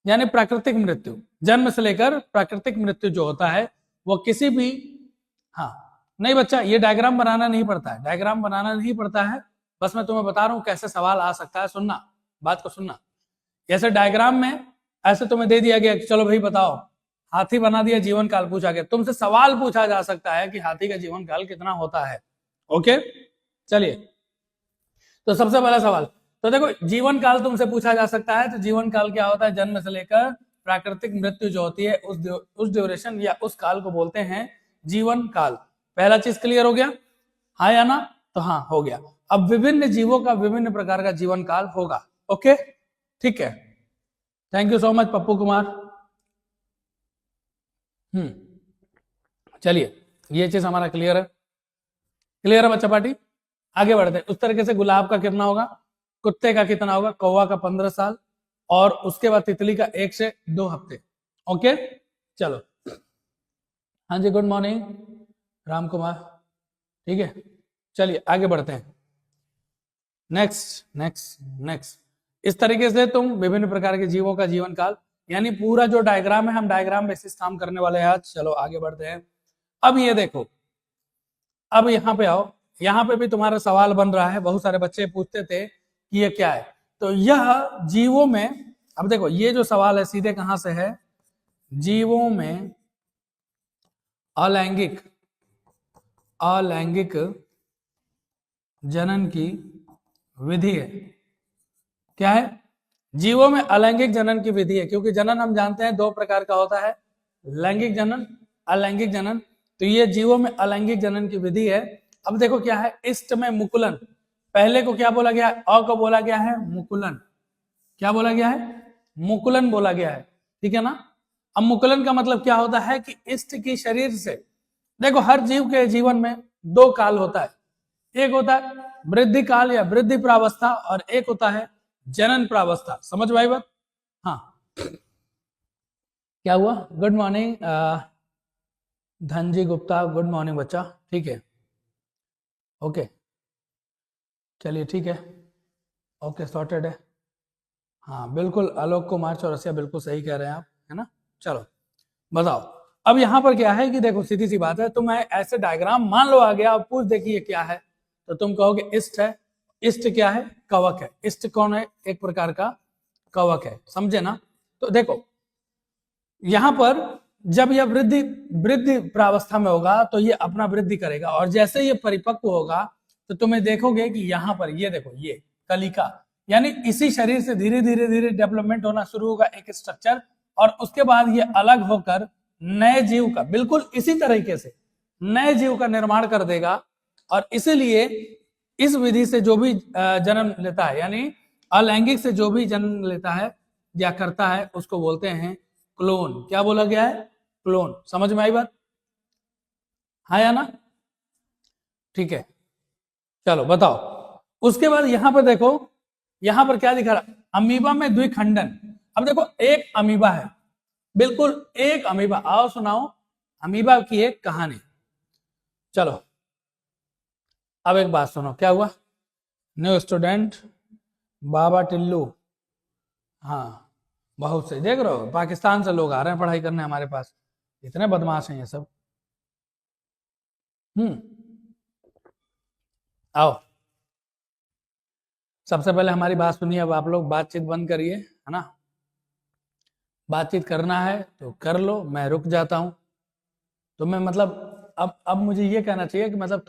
यानी प्राकृतिक मृत्यु, जन्म से लेकर प्राकृतिक मृत्यु जो होता है वो किसी भी, हाँ नहीं बच्चा ये डायग्राम बनाना नहीं पड़ता है, डायग्राम बनाना नहीं पड़ता है, बस मैं तुम्हें बता रहा हूं कैसे सवाल आ सकता है। सुनना, बात को सुनना। जैसे डायग्राम में ऐसे तुम्हें दे दिया गया कि चलो भाई बताओ, हाथी बना दिया, जीवन काल पूछा गया, तुमसे सवाल पूछा जा सकता है कि हाथी का जीवन काल कितना होता है। ओके चलिए, तो सबसे पहला सवाल, तो देखो जीवन काल तुमसे पूछा जा सकता है, तो जीवन काल क्या होता है, जन्म से लेकर प्राकृतिक मृत्यु जो होती है उस ड्यूरेशन या उस काल को बोलते हैं जीवन काल। पहला चीज क्लियर हो गया, हाँ या ना? तो हाँ हो गया। अब विभिन्न जीवों का विभिन्न प्रकार का जीवन काल होगा। ओके ठीक है, thank you so much Pappu Kumar. चलिए ये चीज हमारा क्लियर है, क्लियर है बच्चा पार्टी? आगे बढ़ते हैं। उस तरीके से गुलाब का कितना होगा, कुत्ते का कितना होगा, कौवा का 15 साल, और उसके बाद तितली का 1 से 2 हफ्ते। ओके चलो, हाँ जी गुड मॉर्निंग राम कुमार, ठीक है चलिए आगे बढ़ते हैं। नेक्स्ट नेक्स्ट नेक्स्ट, इस तरीके से तुम विभिन्न प्रकार के जीवों का जीवन काल, यानी पूरा जो डायग्राम है, हम डायग्राम बेसिस काम करने वाले हैं आज। चलो आगे बढ़ते हैं। अब ये देखो, अब यहाँ पे आओ, यहाँ पे भी तुम्हारा सवाल बन रहा है, बहुत सारे बच्चे पूछते थे कि ये क्या है। तो यह जीवों में, अब देखो ये जो सवाल है सीधे कहां से है, जीवों में अलैंगिक जनन की विधि है। क्या है? जीवों में अलैंगिक जनन की विधि है, क्योंकि जनन हम जानते हैं 2 प्रकार का होता है, लैंगिक जनन, अलैंगिक जनन। तो ये जीवों में अलैंगिक जनन की विधि है। अब देखो क्या है, इष्ट में मुकुलन, पहले को क्या बोला गया है, अ को बोला गया है मुकुलन। क्या बोला गया है? मुकुलन बोला गया है, ठीक है ना। अब मुकुलन का मतलब क्या होता है कि इष्ट की शरीर से, देखो हर जीव के जीवन में 2 काल होता है, एक होता है वृद्धि काल या वृद्धि प्रावस्था, और एक होता है जनन प्रावस्था। समझ में आई बात? हाँ क्या हुआ? Good morning Dhanji Gupta, good morning बच्चा, ठीक है ओके चलिए ठीक है ओके सॉर्टेड है। हाँ बिल्कुल, आलोक कुमार चौरसिया बिल्कुल सही कह रहे हैं आप, है ना। चलो बताओ, अब यहाँ पर क्या है कि देखो सीधी सी बात है, तुम ऐसे डायग्राम मान लो आ गया, अब पूछ देखिए क्या है, तो तुम कहोगे इष्ट है। इष्ट क्या है? कवक है। इष्ट कौन है? एक प्रकार का कवक है, समझे ना। तो देखो यहां पर जब यह वृद्धि प्रावस्था में होगा तो ये अपना वृद्धि करेगा, और जैसे ये परिपक्व होगा तो तुम्हें देखोगे कि यहाँ पर ये देखो, ये कलिका, यानी इसी शरीर से धीरे धीरे धीरे डेवलपमेंट होना शुरू होगा एक स्ट्रक्चर, और उसके बाद ये अलग होकर नए जीव का, बिल्कुल इसी तरीके से नए जीव का निर्माण कर देगा। और इसीलिए इस विधि से जो भी जन्म लेता है, यानी अलैंगिक से जो भी जन्म लेता है या करता है, उसको बोलते हैं क्लोन। क्या बोला गया है? क्लोन। समझ में आई बात? हाँ या ना? ठीक है चलो बताओ। उसके बाद यहां पर देखो, यहां पर क्या दिखा रहा, अमीबा में द्विखंडन। अब देखो एक अमीबा है, बिल्कुल एक अमीबा, आओ सुनाओ अमीबा की एक कहानी। चलो अब एक बात सुनो, क्या हुआ? न्यू स्टूडेंट बाबा टिल्लू, हाँ बहुत सही, देख रहे हो पाकिस्तान से लोग आ रहे हैं पढ़ाई करने हमारे पास, इतने बदमाश हैं ये सब। आओ सबसे पहले हमारी बात सुनिए, अब आप लोग बातचीत बंद करिए, है ना। बातचीत करना है तो कर लो, मैं रुक जाता हूं। तुम्हें मतलब अब मुझे ये कहना चाहिए कि मतलब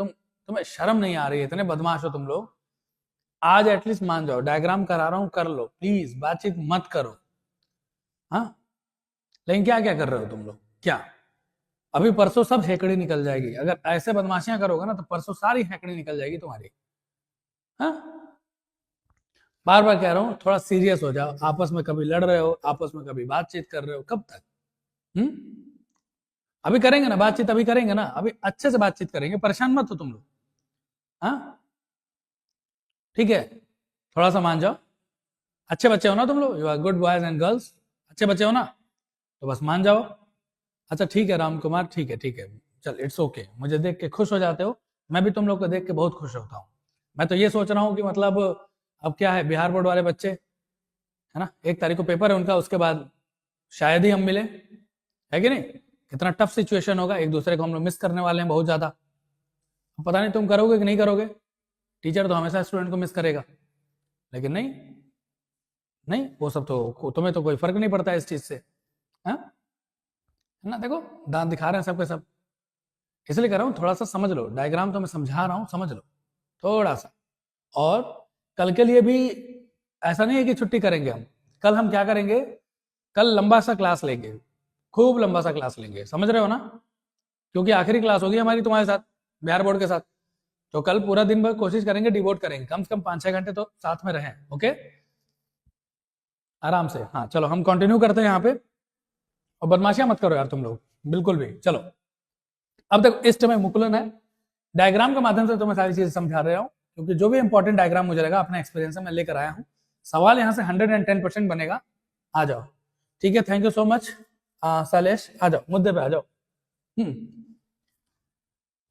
तुम्हें शर्म नहीं आ रही है, इतने बदमाश हो तुम लोग। आज एटलीस्ट मान जाओ, डायग्राम करा रहा हूं कर लो, प्लीज बातचीत मत करो। हाँ लेकिन क्या क्या कर रहे हो तुम लोग? क्या अभी परसों सब हेकड़ी निकल जाएगी, अगर ऐसे बदमाशियां करोगे ना तो परसों सारी हेकड़ी निकल जाएगी तुम्हारी। हाँ बार बार कह रहा हूं, थोड़ा सीरियस हो जाओ। आपस में कभी लड़ रहे हो, आपस में कभी बातचीत कर रहे हो, कब तक? अभी करेंगे ना बातचीत, अभी करेंगे ना, अभी अच्छे से बातचीत करेंगे, परेशान मत हो तुम लोग। हाँ ठीक है थोड़ा सा मान जाओ, अच्छे बच्चे हो ना तुम लोग, you are good boys and girls, अच्छे बच्चे हो ना, तो बस मान जाओ। अच्छा ठीक है राम कुमार, ठीक है चल इट्स ओके, मुझे देख के खुश हो जाते हो, मैं भी तुम लोग को देख के बहुत खुश होता हूँ। मैं तो ये सोच रहा हूँ कि मतलब अब क्या है, बिहार बोर्ड वाले बच्चे है ना, 1 तारीख को पेपर है उनका, उसके बाद शायद ही हम मिले, है कि नहीं? कितना टफ सिचुएशन होगा, एक दूसरे को हम लोग मिस करने वाले हैं बहुत ज्यादा। पता नहीं तुम करोगे कि नहीं करोगे, टीचर तो हमेशा स्टूडेंट को मिस करेगा, लेकिन नहीं नहीं वो सब तो तुम्हें तो कोई फर्क नहीं पड़ता है इस चीज से, है ना? देखो दांत दिखा रहे हैं सबके सब, इसलिए कह रहा हूँ थोड़ा सा समझ लो, डायग्राम तो मैं समझा रहा हूँ, समझ लो थोड़ा सा। और कल के लिए भी ऐसा नहीं है कि छुट्टी करेंगे हम, कल हम क्या करेंगे, कल लंबा सा क्लास लेंगे, खूब लंबा सा क्लास लेंगे, समझ रहे हो ना? क्योंकि आखिरी क्लास होगी हमारी तुम्हारे साथ, बिहार बोर्ड के साथ। तो कल पूरा दिन भर कोशिश करेंगे, डिवोट करेंगे, कम से कम 5-6 घंटे तो साथ में रहें, ओके? आराम से। हाँ चलो हम कंटिन्यू करते हैं यहाँ पे, और बदमाशियां मत करो यार तुम लोग बिल्कुल भी। चलो अब देखो इस समय मुकुलन है, डायग्राम के माध्यम से तुम्हें सारी चीजें समझा रहा हूँ, क्योंकि जो भी इंपॉर्टेंट डायग्राम मुझे लगा अपने एक्सपीरियंस से मैं लेकर आया हूँ। सवाल यहाँ से 110% बनेगा, आ जाओ, ठीक है? Thank you so much Shailesh, आ जाओ मुद्दे पे आ जाओ।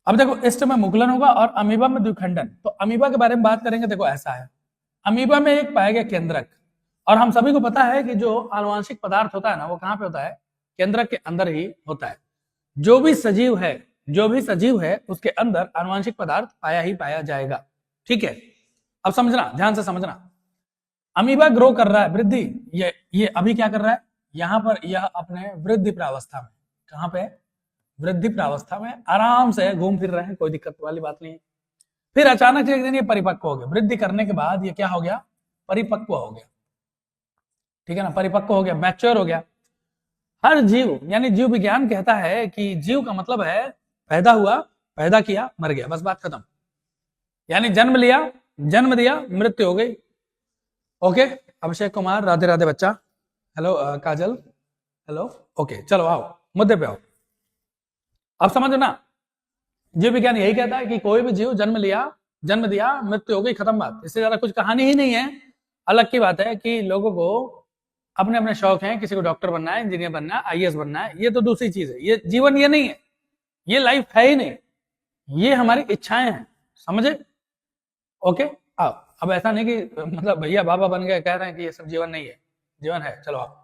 अब देखो इस समय मुकुलन होगा और अमीबा में द्विखंडन। तो अमीबा के बारे में बात करेंगे, देखो ऐसा है, अमीबा में एक पाया गया केंद्रक, और हम सभी को पता है कि जो आनुवांशिक पदार्थ होता है ना, वो कहाँ पे होता है? केंद्रक के अंदर ही होता है। जो भी सजीव है उसके अंदर आनुवांशिक पदार्थ पाया ही पाया जाएगा, ठीक है? अब समझना, ध्यान से समझना, अमीबा ग्रो कर रहा है, वृद्धि, ये अभी क्या कर रहा है? यहाँ पर यह अपने वृद्धि प्रावस्था में, कहाँ पे? वृद्धि प्रावस्था में आराम से घूम फिर रहे हैं, कोई दिक्कत वाली बात नहीं है। फिर अचानक एक दिन ये परिपक्व हो गया, वृद्धि करने के बाद ये क्या हो गया? परिपक्व हो गया, ठीक है ना? परिपक्व हो गया, मैच्योर हो गया। हर जीव, यानी जीव विज्ञान कहता है कि जीव का मतलब है पैदा हुआ, पैदा किया, मर गया, बस बात खत्म। यानी जन्म लिया, जन्म दिया, मृत्यु हो गई, ओके? अभिषेक कुमार राधे राधे बच्चा, हेलो काजल, हेलो, ओके चलो आओ मुद्दे पे आओ। अब समझो ना, जीव विज्ञान यही कहता है कि कोई भी जीव जन्म लिया, जन्म दिया, मृत्यु हो गई, खत्म बात, इससे ज्यादा कुछ कहानी ही नहीं है। अलग की बात है कि लोगों को अपने अपने शौक हैं, किसी को डॉक्टर बनना है, इंजीनियर बनना है, आईएएस बनना है, ये तो दूसरी चीज है, ये जीवन ये नहीं है, ये लाइफ है ही नहीं, ये हमारी इच्छाएं हैं, समझे? ओके आओ। अब ऐसा नहीं कि मतलब भैया बाबा बन गए कह रहे हैं कि ये सब जीवन नहीं है, जीवन है, चलो आओ।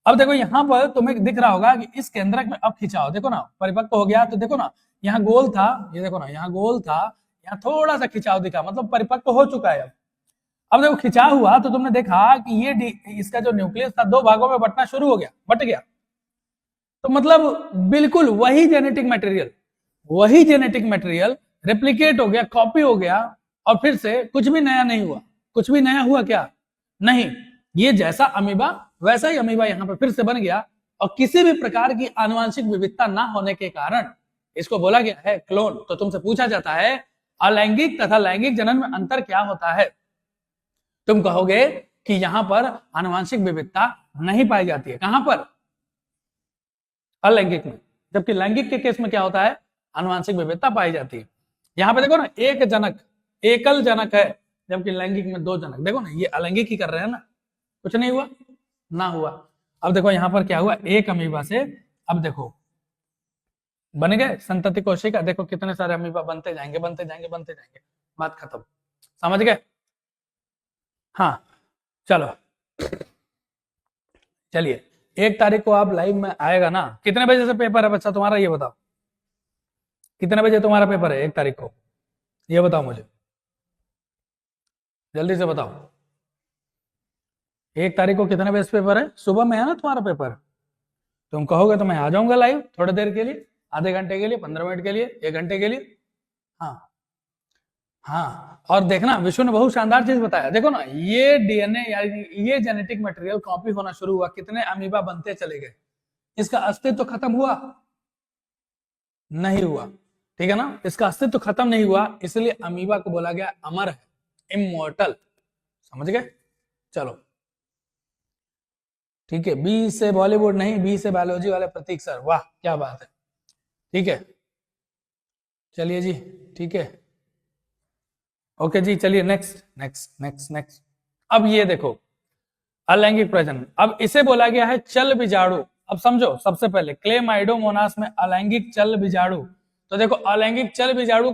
अब देखो यहाँ पर तुम्हें दिख रहा होगा कि इस केंद्रक में अब खिंचाव, देखो ना, परिपक्व हो गया, तो देखो ना यहाँ गोल था, ये देखो ना यहाँ गोल था, यहाँ थोड़ा सा खिंचाव दिखा, मतलब परिपक्व हो चुका है। अब देखो खिंचाव हुआ तो तुमने देखा कि ये इसका जो न्यूक्लियस था 2 भागों में बटना शुरू हो गया, बट गया, तो मतलब बिल्कुल वही जेनेटिक मटेरियल रेप्लिकेट हो गया, कॉपी हो गया, और फिर से कुछ भी नया नहीं हुआ। कुछ भी नया हुआ क्या? नहीं, ये जैसा अमीबा वैसा ही अमीबा यहाँ पर फिर से बन गया, और किसी भी प्रकार की आनुवांशिक विविधता ना होने के कारण इसको बोला गया है क्लोन। तो तुमसे पूछा जाता है अलैंगिक तथा लैंगिक जनन में अंतर क्या होता है? तुम कहोगे कि यहां पर आनुवांशिक विविधता नहीं पाई जाती है, कहां पर? अलैंगिक में। जबकि लैंगिक के केस में क्या होता है? आनुवांशिक विविधता पाई जाती है। यहाँ पे देखो ना, एक जनक, एकल जनक है, जबकि लैंगिक में 2 जनक। देखो ना, ये अलैंगिक ही कर रहे हैं ना, कुछ नहीं हुआ ना हुआ। अब देखो यहाँ पर क्या हुआ, एक अमीबा से अब देखो बन गए संतति कोशिका, देखो कितने सारे अमीबा बनते जाएंगे, बनते जाएंगे, बनते जाएंगे, बात खत्म, समझ गए? हाँ चलो चलिए, 1 तारीख को आप लाइव में आएगा ना? कितने बजे से पेपर है बच्चा तुम्हारा, ये बताओ, कितने बजे तुम्हारा पेपर है 1 तारीख को, ये बताओ मुझे, जल्दी से बताओ। 1 तारीख को कितने बजे पेपर है? सुबह में है ना तुम्हारा पेपर? तुम कहोगे तो मैं आ जाऊंगा लाइव थोड़ी देर के लिए, आधे घंटे के लिए, 15 मिनट के लिए, 1 घंटे के लिए। हाँ हाँ, और देखना विश्व ने बहुत शानदार चीज बताया, देखो ना, ये डीएनए यानी ये जेनेटिक मटेरियल कॉपी होना शुरू हुआ, कितने अमीबा बनते चले गए, इसका अस्तित्व तो खत्म हुआ नहीं हुआ, ठीक है ना? इसका अस्तित्व तो खत्म नहीं हुआ, इसलिए अमीबा को बोला गया अमर है, इमोर्टल, समझ गए? चलो ठीक है, बी से बॉलीवुड नहीं, बी से बायोलॉजी वाले प्रतीक सर, वाह क्या बात है, ठीक है, चलिए जी, ठीक है, ओके जी, चलिए नेक्स्ट नेक्स्ट नेक्स्ट नेक्स्ट। अब ये देखो अलैंगिक प्रजनन, अब इसे बोला गया है चल बीजाणु। अब समझो, सबसे पहले क्लेमाइडोमोनास में अलैंगिक चल बीजाणु, तो देखो अलैंगिक चल बीजाणु